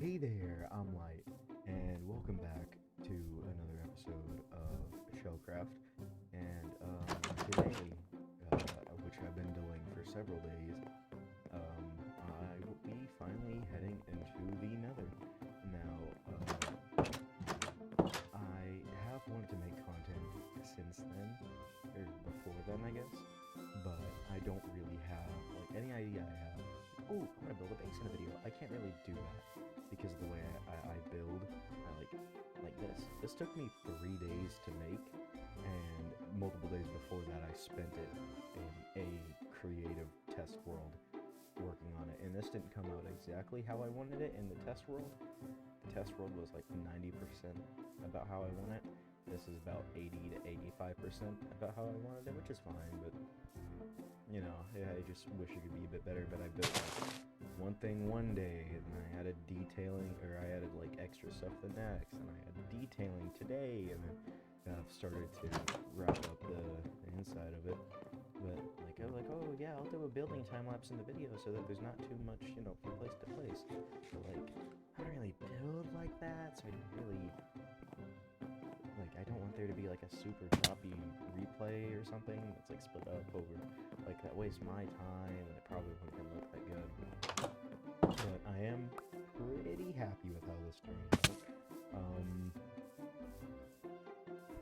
Hey there, I'm Light, and welcome back to another episode of ShellCraft. And today, which I've been doing for several days, I will be finally heading into the Nether. Now, I have wanted to make content since then, or before then, I guess, but I don't really have, like, any idea I have. Oh, I'm gonna build a base in a video. I can't really do that because of the way I build. I like this. This took me 3 days to make, and multiple days before that I spent it in a creative test world working on it. And this didn't come out exactly how I wanted it in the test world. The test world was like 90% about how I want it. This is about 80 to 85% about how I wanted it, which is fine, but you know, yeah, I just wish it could be a bit better. But I built like one thing one day, and I added detailing, or I added like extra stuff the next, and I had detailing today, and then I've started to wrap up the inside of it. But like I was like, oh yeah, I'll do a building time lapse in the video so that there's not too much, you know, from place to place. But like, I don't really build like that, so I don't really. Like, I don't want there to be like a super choppy replay or something that's like split up over, like that wastes my time and it probably wouldn't look that good. But I am pretty happy with how this turned out.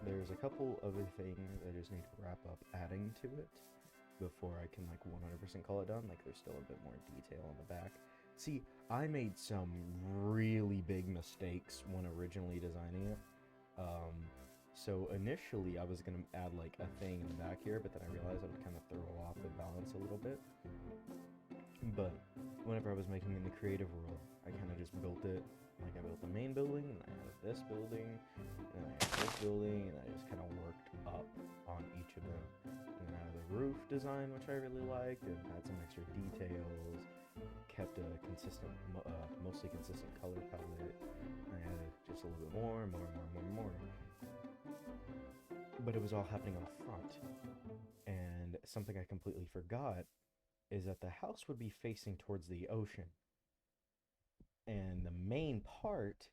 There's a couple other things I just need to wrap up adding to it before I can like 100% call it done. Like there's still a bit more detail on the back. See, I made some really big mistakes when originally designing it. So initially I was gonna add like a thing in the back here, but then I realized I would kind of throw off the balance a little bit. But whenever I was making in the creative world, I kind of just built it. Like I built the main building, and I added this building, and I added this building, and I just kind of worked up on each of them. And then I added the roof design, which I really liked, and had some extra details. Kept a consistent, mostly consistent color palette. I added just a little bit more. But it was all happening on the front. And something I completely forgot is that the house would be facing towards the ocean. And the main part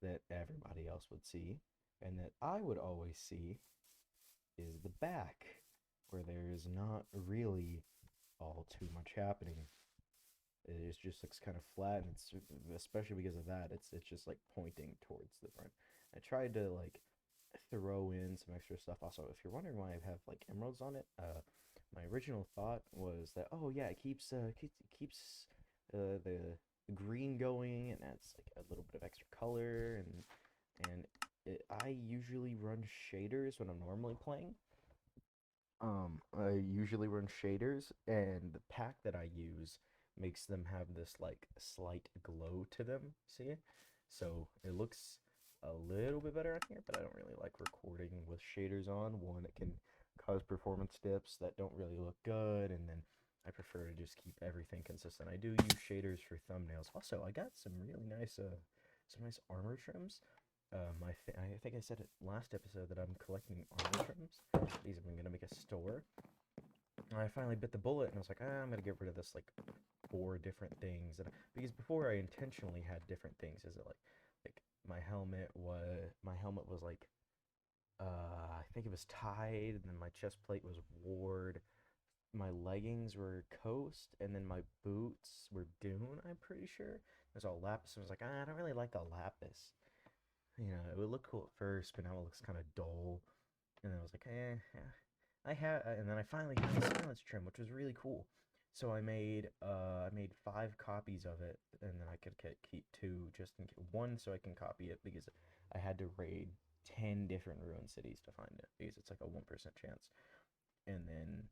that everybody else would see, and that I would always see, is the back, where there's not really all too much happening. It just looks kind of flat, and it's especially because of that. It's just like pointing towards the front. I tried to like throw in some extra stuff. Also, if you're wondering why I have like emeralds on it, my original thought was that yeah, it keeps the green going and adds like a little bit of extra color and I usually run shaders when I'm normally playing. I usually run shaders, and the pack that I use makes them have this like slight glow to them, see? So it looks a little bit better on here, but I don't really like recording with shaders on. One, it can cause performance dips that don't really look good, and then I prefer to just keep everything consistent. I do use shaders for thumbnails. Also, I got some really nice armor trims. I think I said it last episode that I'm collecting armor trims. These I'm gonna make a store. And I finally bit the bullet and I was like, I'm gonna get rid of this like 4 different things. And because before I intentionally had different things. Is it like my helmet was like I think it was tied, and then my chest plate was ward. My leggings were coast, and then my boots were dune, I'm pretty sure. It was all lapis. I was like, I don't really like the lapis. You know, it would look cool at first, but now it looks kind of dull. And I was like, and then I finally got the silence trim, which was really cool. So I made 5 copies of it, and then I could keep 2 just in case. 1 so I can copy it because I had to raid 10 different ruined cities to find it because it's like a 1% chance, and then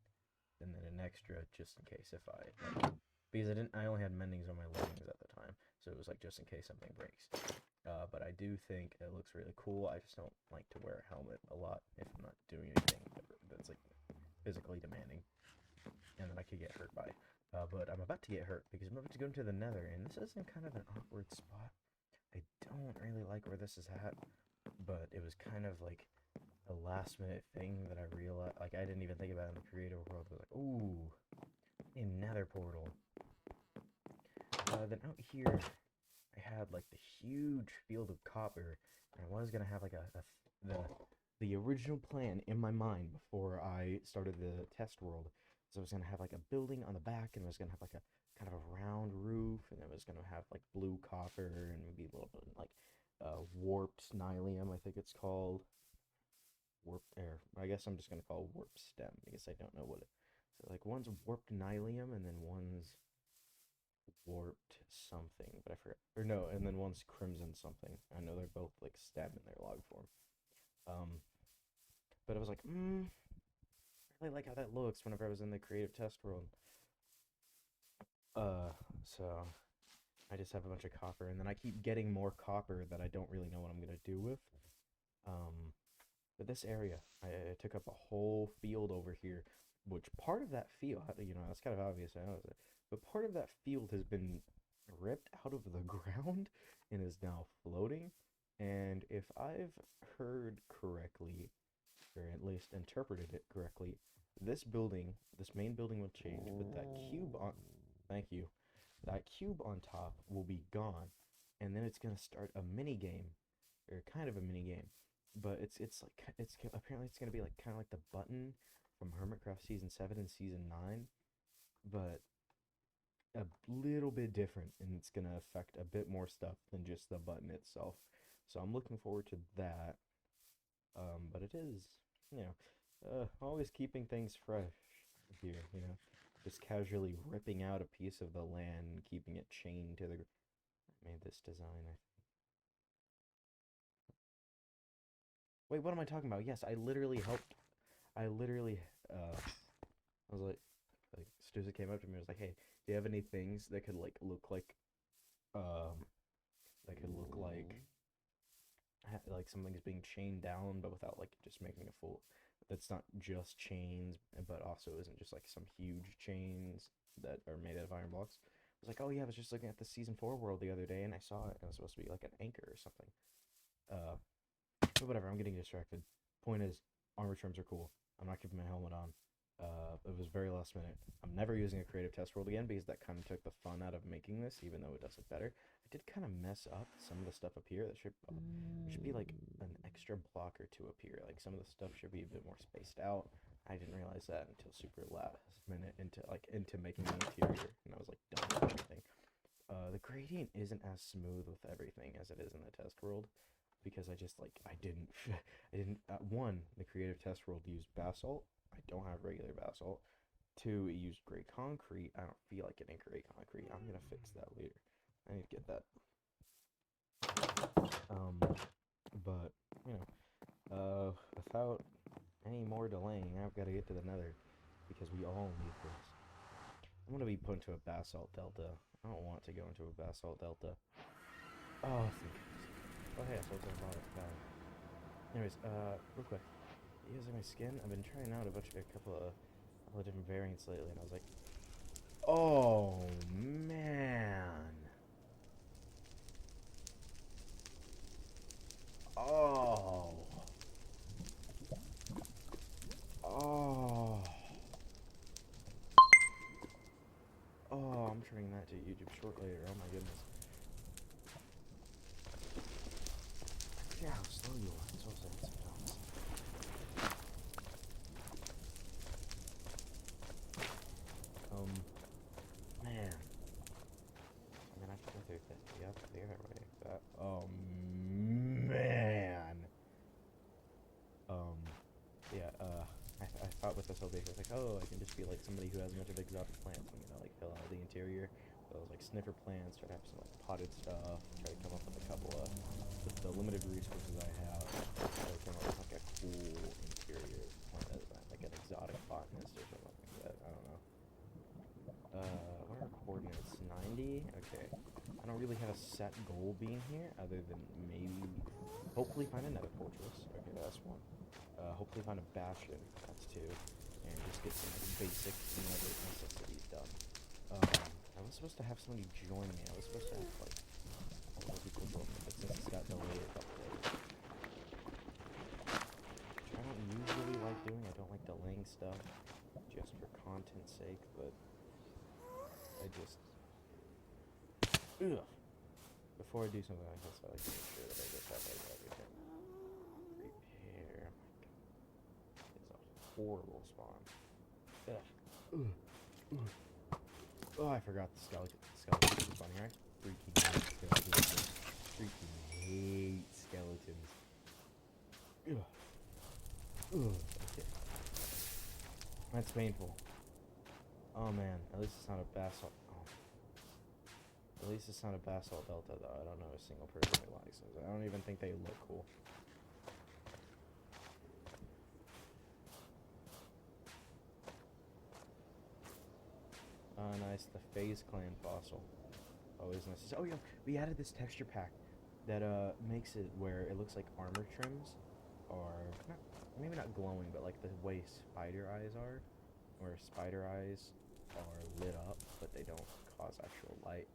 an extra just in case if because I only had mendings on my leggings at the time, so it was like just in case something breaks. But I do think it looks really cool. I just don't like to wear a helmet a lot if I'm not doing anything that's like physically demanding, and then I could get hurt by. But I'm about to get hurt because I'm about to go into the Nether, and this is in kind of an awkward spot. I don't really like where this is at, but it was kind of like a last minute thing that I realized. Like I didn't even think about it in the creative world. I was like, ooh, a Nether portal. Then out here, I had like the huge field of copper, and I was gonna have like the original plan in my mind before I started the test world. So I was gonna have like a building on the back, and I was gonna have like a kind of a round roof, and it was gonna have like blue copper and maybe a little bit like warped nylium, I think it's called. Warp air. I guess I'm just gonna call it warp stem because I don't know what it. So like one's warped nylium, and then one's warped something, but I forgot. Or no, and then one's crimson something. I know they're both like stem in their log form. Um, but I was like, I really like how that looks whenever I was in the creative test world. So I just have a bunch of copper, and then I keep getting more copper that I don't really know what I'm gonna do with. Um, but this area, I took up a whole field over here, which part of that field, that's kind of obvious, I know, but part of that field has been ripped out of the ground and is now floating. And if I've heard correctly, or at least interpreted it correctly, this main building will change, but that cube on, thank you, that cube on top will be gone, and then it's gonna start a mini game, or kind of a mini game, but it's apparently it's gonna be like kind of like the button from Hermitcraft season 7 and season 9, but a little bit different, and it's gonna affect a bit more stuff than just the button itself. So I'm looking forward to that. But it is, always keeping things fresh here, just casually ripping out a piece of the land and keeping it chained to the. I made this design. Wait, what am I talking about? Yes, I literally helped. I literally, I was like, Stuza came up to me and was like, "Hey, do you have any things that could um, look like something's being chained down, but without like just making a full. That's not just chains, but also isn't just like some huge chains that are made out of iron blocks." I was like, "Oh yeah, I was just looking at the season 4 world the other day, and I saw it. And it was supposed to be like an anchor or something." Uh, but whatever. I'm getting distracted. Point is, armor trims are cool. I'm not keeping my helmet on. It was very last minute. I'm never using a creative test world again because that kind of took the fun out of making this, even though it does look better. I did kind of mess up some of the stuff up here. That should be like an extra block or two up here. Like some of the stuff should be a bit more spaced out. I didn't realize that until super last minute into making the interior, and I was like done with everything. The gradient isn't as smooth with everything as it is in the test world because I didn't one, the creative test world used basalt. I don't have regular basalt. Two, it used gray concrete. I don't feel like getting gray concrete. I'm gonna fix that later. I need to get that. But without any more delaying, I've got to get to the Nether because we all need this. I'm gonna be put into a basalt delta. I don't want to go into a basalt delta. Oh, thank you. Oh, hey, I sold a lot of bad. Anyways, real quick. Using my skin, I've been trying out a couple of different variants lately, and I was like, oh man, oh, oh, oh, I'm turning that to YouTube short later. Oh my goodness. I forget how slow you are. It's also sometimes. Man. I mean, I have to go through that. Yep, there, right. That. Oh man. Um, yeah. I thought with this whole big, I was like, oh, I can just be like somebody who has a bunch of exotic plants. I'm gonna like fill out the interior. Those like sniffer plants. Try to have some like potted stuff. Try to come up with a couple of the limited resources I have. Try to come up with like a cool interior plant, like an exotic botanist or something like that. I don't know. What are our coordinates? 90? Okay. I don't really have a set goal being here, other than maybe, hopefully find a nether fortress. Okay, that's one. Hopefully find a bastion. That's two. And just get some like, basic nether necessities done. I was supposed to have somebody join me. I was supposed to have, like, all people join me, but since it's got delayed a couple days. Which I don't usually like doing. I don't like delaying stuff just for content's sake, but I just... Ugh. before I do something like this, I like to make sure that I just have like everything. Repair. It's a horrible spawn. Ugh. Oh, I forgot the skeleton. Skeletons are funny, right? Freaking hate skeletons. Freaking hate skeletons. Ugh. Ugh. Okay. That's painful. Oh man, at least it's not a basalt. Oh. At least it's not a basalt delta though. I don't know a single person who likes those. I don't even think they look cool. Oh nice, the FaZe Clan fossil. Always nice. Oh yeah, we added this texture pack that makes it where it looks like armor trims are not, maybe not glowing, but like the way spider eyes are, where spider eyes are lit up, but they don't cause actual light,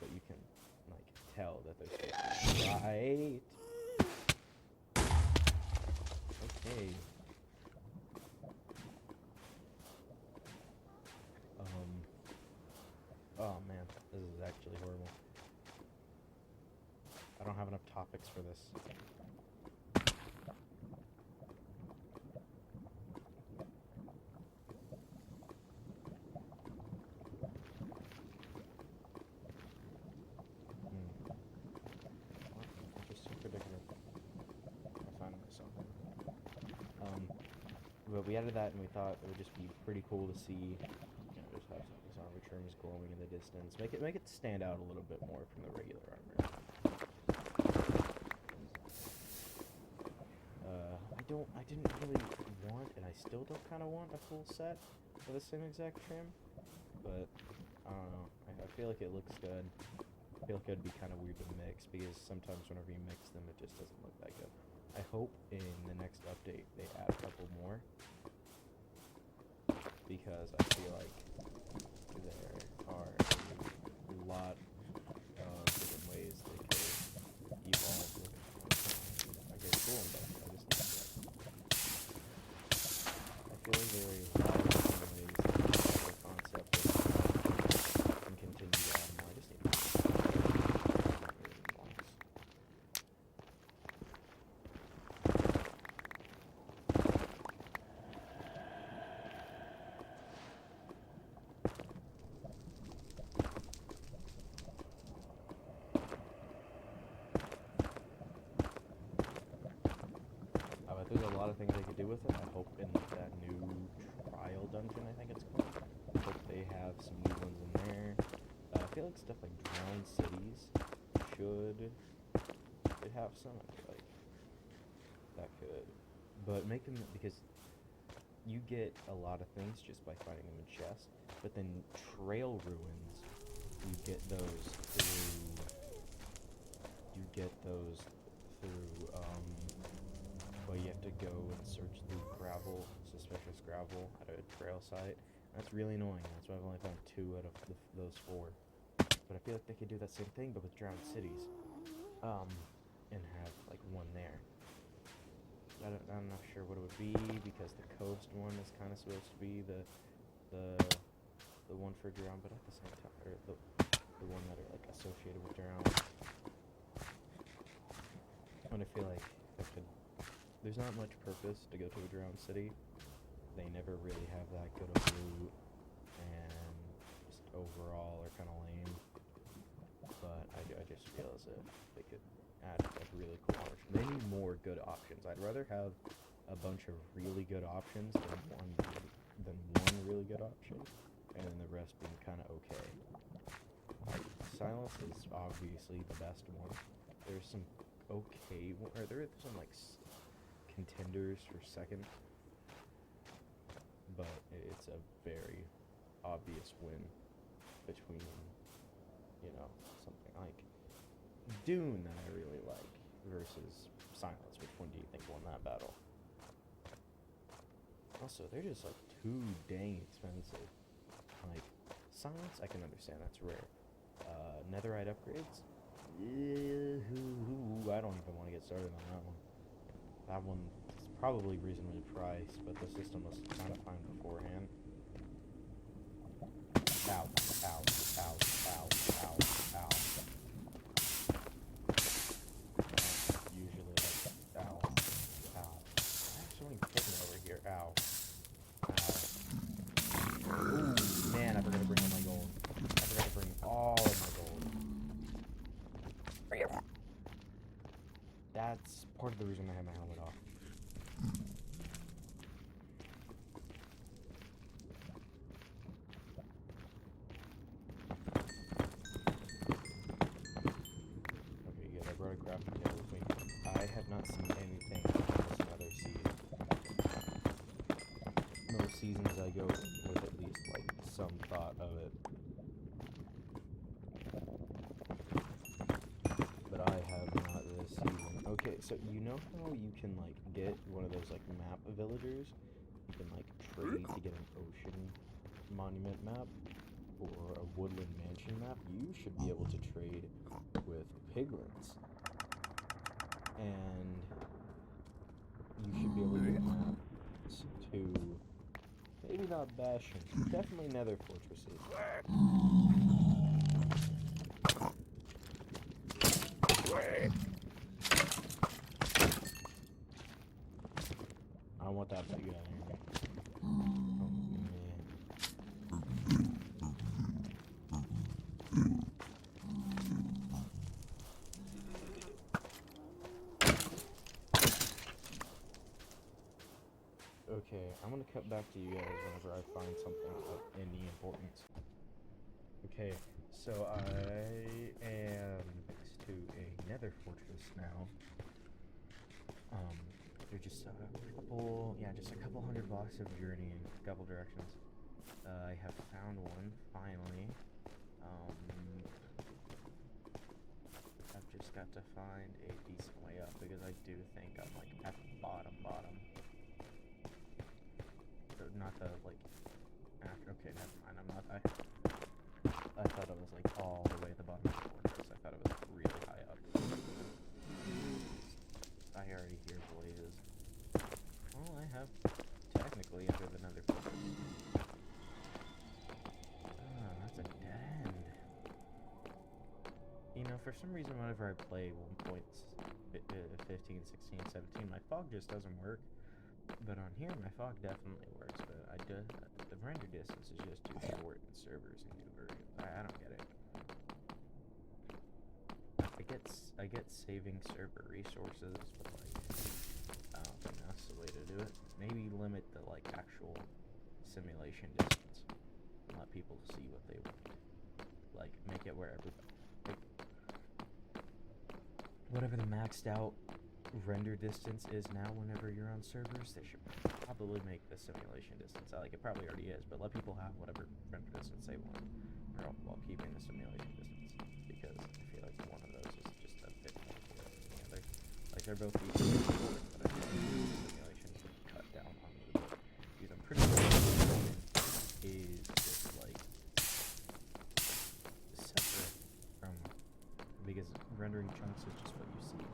but you can like tell that there's light. Okay. Oh man, this is actually horrible. I don't have enough topics for this. Interesting predicament. I find myself in. But we added that and we thought it would just be pretty cool to see, just have these armor trims glowing in the distance. Make it stand out a little bit more from the regular armor. I didn't really want, and I still don't kind of want a full set of the same exact trim, but I don't know. I feel like it looks good. I feel like it'd be kind of weird to mix, because sometimes whenever you mix them, it just doesn't look that good. I hope in the next update they add a couple more, because I feel like there are a lot of different ways they could evolve. Okay, cool, but I just need to I feel like there are a lot of different ways to evolve the concept and continue to add more. I just need to there's a lot of things they could do with it. I hope in that new trial dungeon, I think it's called, I hope they have some new ones in there. I feel like stuff like drowned cities should have some. I feel like that could, but make them, because you get a lot of things just by finding them in chests, but then trail ruins, you get those through well, you have to go and search through gravel, suspicious gravel at a trail site. That's really annoying. That's why I've only found 2 out of those 4. But I feel like they could do that same thing, but with drowned cities, and have like one there. I'm not sure what it would be, because the coast one is kind of supposed to be the one for drowned, but at the same time, or the one that are like associated with drowned. And I feel like there's not much purpose to go to a drowned city. They never really have that good of loot, and just overall are kind of lame. But I just feel as if they could add like really cool options. They need more good options. I'd rather have a bunch of really good options than one really good option, and then the rest being kind of okay. Silence is obviously the best one. There's some okay, or there are some like contenders for second, but it's a very obvious win between, something like Dune that I really like versus Silence. Which one do you think won that battle? Also, they're just like too dang expensive. Like Silence, I can understand, that's rare. Netherite upgrades, I don't even want to get started on that one. That one is probably reasonably priced, but the system was kind of fine beforehand. Ow, ow, ow, ow, ow, ow. that's part of the reason I have my helmet off. Okay, good. I brought a crafting table with me. I have not seen anything in this Nether season. Most seasons I go with at least, like, some thought of it. But I have not this season. Okay, so you know how you can, like, get one of those, like, map villagers? You can, like, trade to get an ocean monument map or a woodland mansion map. You should be able to trade with piglins. And you should be able to get maps to, maybe not Bastion, definitely Nether fortresses. I want that big guy here. Oh, man. Okay, I'm gonna cut back to you guys whenever I find something of any importance. Okay, so I am next to a Nether fortress now. They're just a couple hundred blocks of journey in a couple directions. I have found one, finally. I've just got to find a decent way up, because I do think I'm, like, at the bottom. So not the, like, after, okay, never mind, I'm not, I thought it was, like, all the way at the bottom of the fortress. I thought it was really high up. I already hear blazes. Well, I have technically entered the Nether fortress. Ah, that's a dead end. You know, for some reason, whenever I play 1.15, 16, 17, my fog just doesn't work. But on here, my fog definitely works. But the render distance is just too short, and servers and I don't get it. I get saving server resources, but, like, I don't think that's the way to do it. Maybe limit the, like, actual simulation distance and let people see what they want. Like, make it where everybody, like, whatever the maxed out render distance is now whenever you're on servers, they should probably make the simulation distance. Like, it probably already is, but let people have whatever render distance they want while keeping the simulation distance, because I feel like one of those is just a bit more important than the other. Like, they're both equally important, but I feel like the simulation should cut down on a little bit, because I'm pretty sure simulation is just, like, separate from, because rendering chunks is just what you see,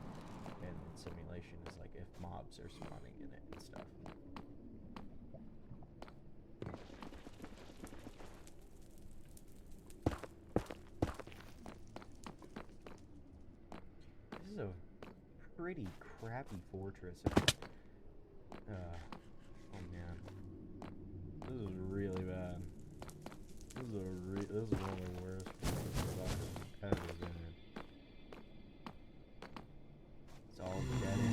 and simulation is like if mobs are spawning in it and stuff. This is a pretty crappy fortress. Oh man, this is really bad. This is one of the worst fortresses I've ever been in. It's all dead end.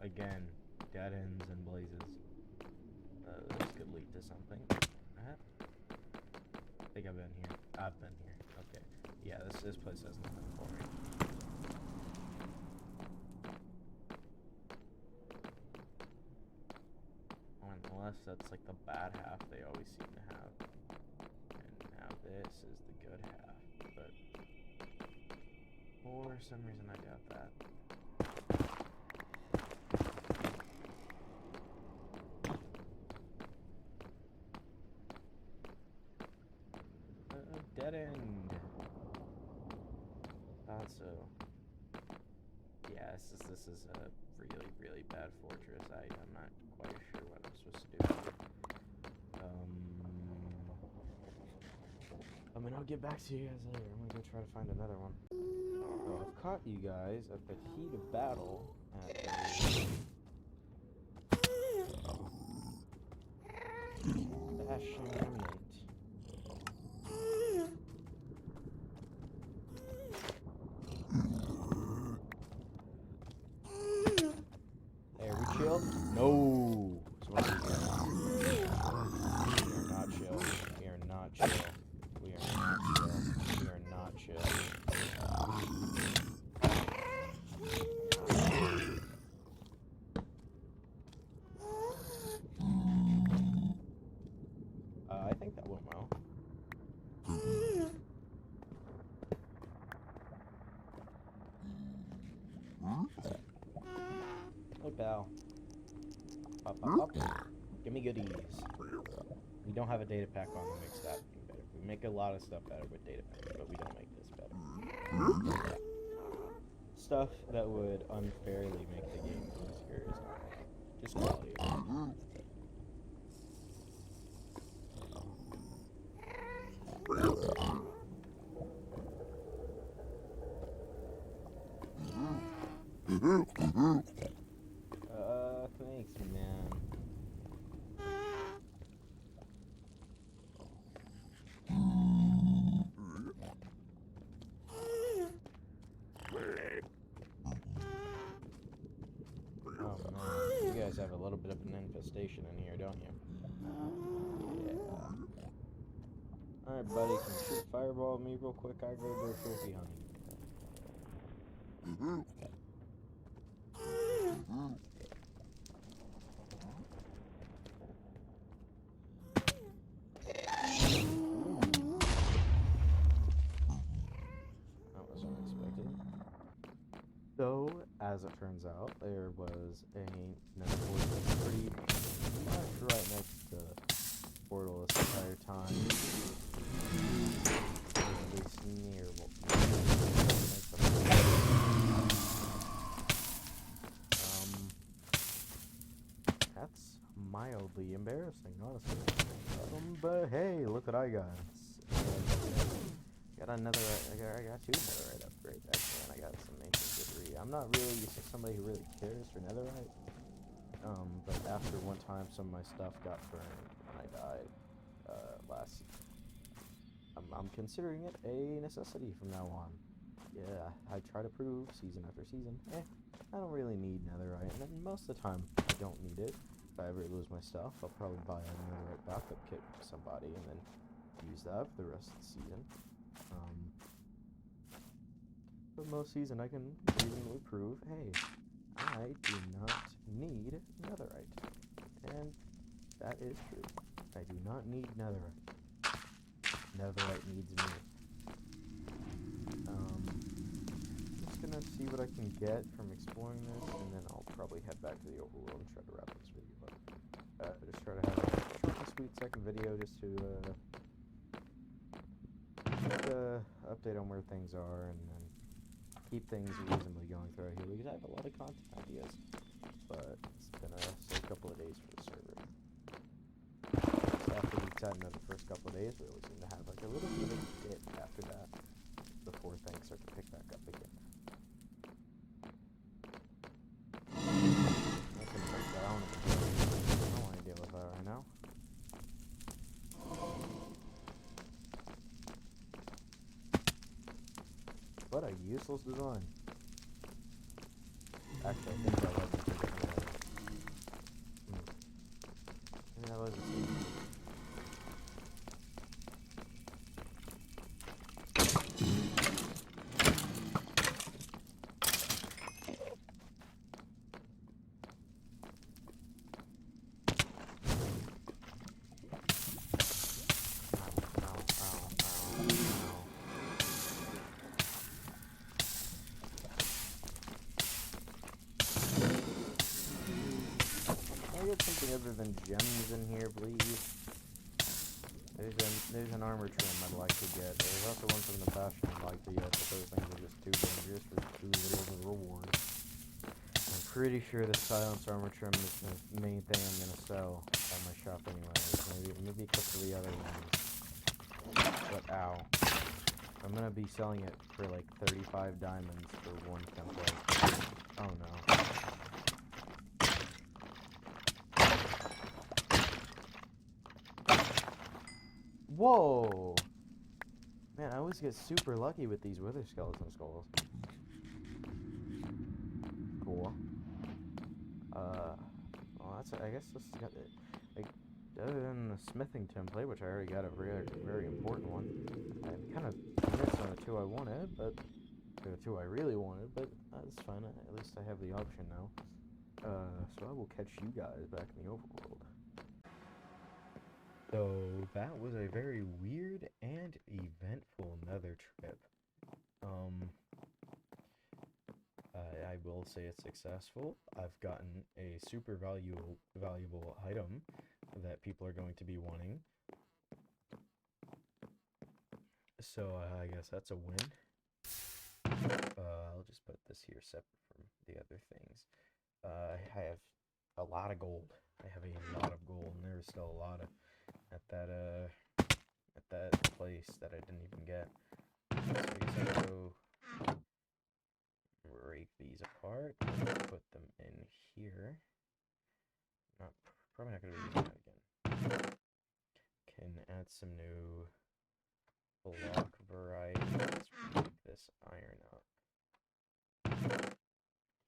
Again, dead ends and blazes. This could lead to something. I think I've been here. I've been here. Okay. Yeah, this place has nothing for me. Unless that's like the bad half they always seem to have. And now this is the good half. But for some reason I doubt that. Dead end. Thought so. Yeah, this is a really bad fortress. I'm not quite sure what I'm supposed to do. I mean, I'll get back to you guys later. I'm gonna go try to find another one. So I've caught you guys at the heat of battle at a Bastion Remnant. Hey, are we chilled? No. So what are we doing? We are not chill. We are not chill. We are not chill. We are not chill. I think that went well. Hey, pal. Pop, pop, pop. Give me goodies. We don't have a data pack on that makes that better. We make a lot of stuff better with data packs, but we don't make this better. Stuff that would unfairly make the game easier is not like just quality. Thanks, man. Oh man, you guys have a little bit of an infestation in here, don't you? Yeah. Alright, buddy, can you shoot a fireball at me real quick? I go do trophy hunting. That was unexpected. So, as it turns out, there was another portal pretty much right next to the portal this entire time. At least near that's mildly embarrassing, honestly. But hey, look what I got. Got another. I got two netherite upgrades actually, and I got some ancient debris. I'm not really somebody who really cares for netherite. But after one time, some of my stuff got burned when I died last season. I'm considering it a necessity from now on. Yeah, I try to prove season after season. I don't really need netherite, and most of the time I don't need it. If I ever lose my stuff, I'll probably buy a netherite backup kit from somebody and then use that for the rest of the season. But most season I can reasonably prove, hey, I do not need netherite. And that is true. I do not need netherite. Netherite needs me. I'm just gonna see what I can get from exploring this, and then I'll probably head back to the overworld and try to wrap this video up. Just try to have a short and sweet second video just to update on where things are, and then keep things reasonably going throughout here, because I have a lot of content ideas, but it's been a slow couple of days for the server. So after we chat into the first couple of days, we always seem to have like a little bit of a dip after that, before things start to pick back up again. I can break down. I don't want to deal with that right now. What a useless design. Actually, I think that wasn't too good. Maybe that wasn't too good. Get something other than gems in here, please. There's an armor trim I'd like to get. There's also one from the Bastion I'd like to get, but those things are just too dangerous for too little of a reward. I'm pretty sure the silence armor trim is the main thing I'm gonna sell at my shop anyway. Maybe a couple of the other ones. But ow. I'm gonna be selling it for like 35 diamonds for one template. Oh no. Whoa! Man, I always get super lucky with these wither skeleton skulls. Cool. Well, that's, I guess this got it. Like, other than the smithing template, which I already got a very, very important one, I kind of missed on the two I wanted, but the two I really wanted, but that's fine. At least I have the option now. So I will catch you guys back in the overworld. So that was a very weird and eventful Nether trip. I will say it's successful. I've gotten a super valuable item that people are going to be wanting. So I guess that's a win. I'll just put this here separate from the other things. I have a lot of gold. I have a lot of gold, and there's still a lot of at that place that I didn't even get. So I guess I'll go break these apart, put them in here. Probably not gonna be using that again. Can add some new block varieties. Break this iron up.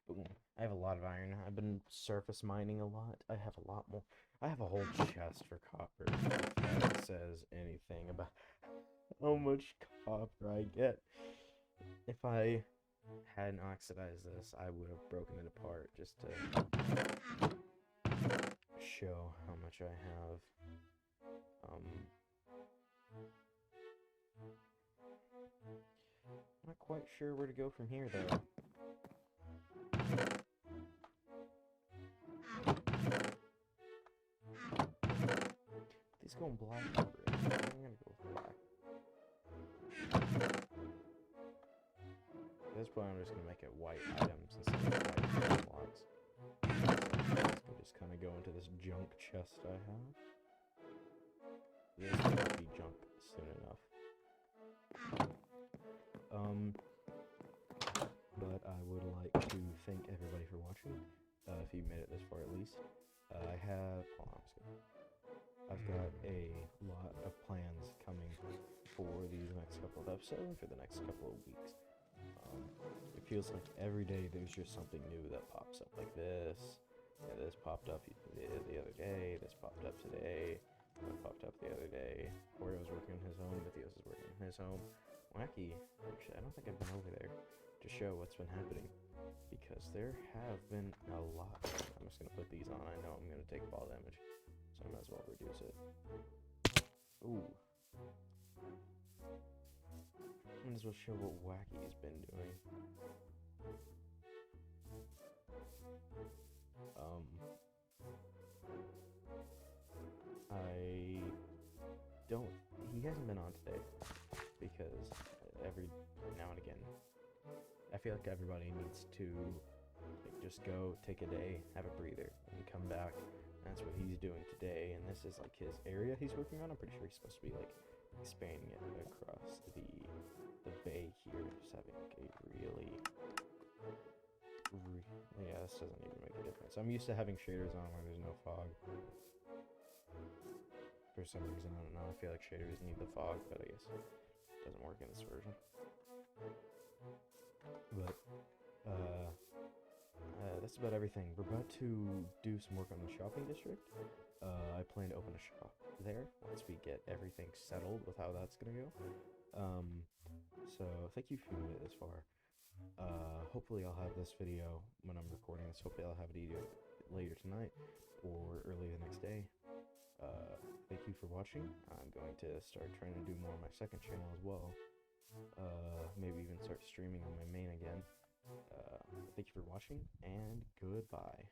Boom. I have a lot of iron. I've been surface mining a lot. I have a lot more. I have a whole chest for copper. If that says anything about how much copper I get. If I hadn't oxidized this, I would have broken it apart just to show how much I have. I'm not quite sure where to go from here, though. These go in black. I'm gonna go with black. At this point, I'm just gonna make it white items instead of white blocks. So I can just kind of go into this junk chest I have. This will be junk soon enough. But I would like to thank everybody for watching. If you made it this far, at least. I have. Hold on, I've got a lot of plans coming for these next couple of episodes and for the next couple of weeks. It feels like every day there's just something new that pops up, like this. Yeah, this popped up the other day. This popped up today. That popped up the other day. Orio's working on his home. Matthias is working on his home. Wacky. Actually, I don't think I've been over there to show what's been happening, because there have been a lot. I'm just gonna put these on. I know I'm gonna take fall damage, so I might as well reduce it. Ooh. Might as well show what Wacky's been doing. He hasn't been on today, because every now and again, I feel like everybody needs to just go take a day, have a breather, and come back. That's what he's doing today, and this is like his area he's working on. I'm pretty sure he's supposed to be like expanding it across the bay here, just having like a really yeah, this doesn't even make a difference. I'm used to having shaders on where there's no fog. For some reason, I don't know. I feel like shaders need the fog, but I guess it doesn't work in this version. But that's about everything. We're about to do some work on the shopping district. I plan to open a shop there once we get everything settled with how that's gonna go. So thank you for made it this far. Hopefully I'll have this video when I'm recording this. Hopefully I'll have it either later tonight or early the next day. Thank you for watching. I'm going to start trying to do more on my second channel as well. Maybe even start streaming on my main again. Thank you for watching, and goodbye.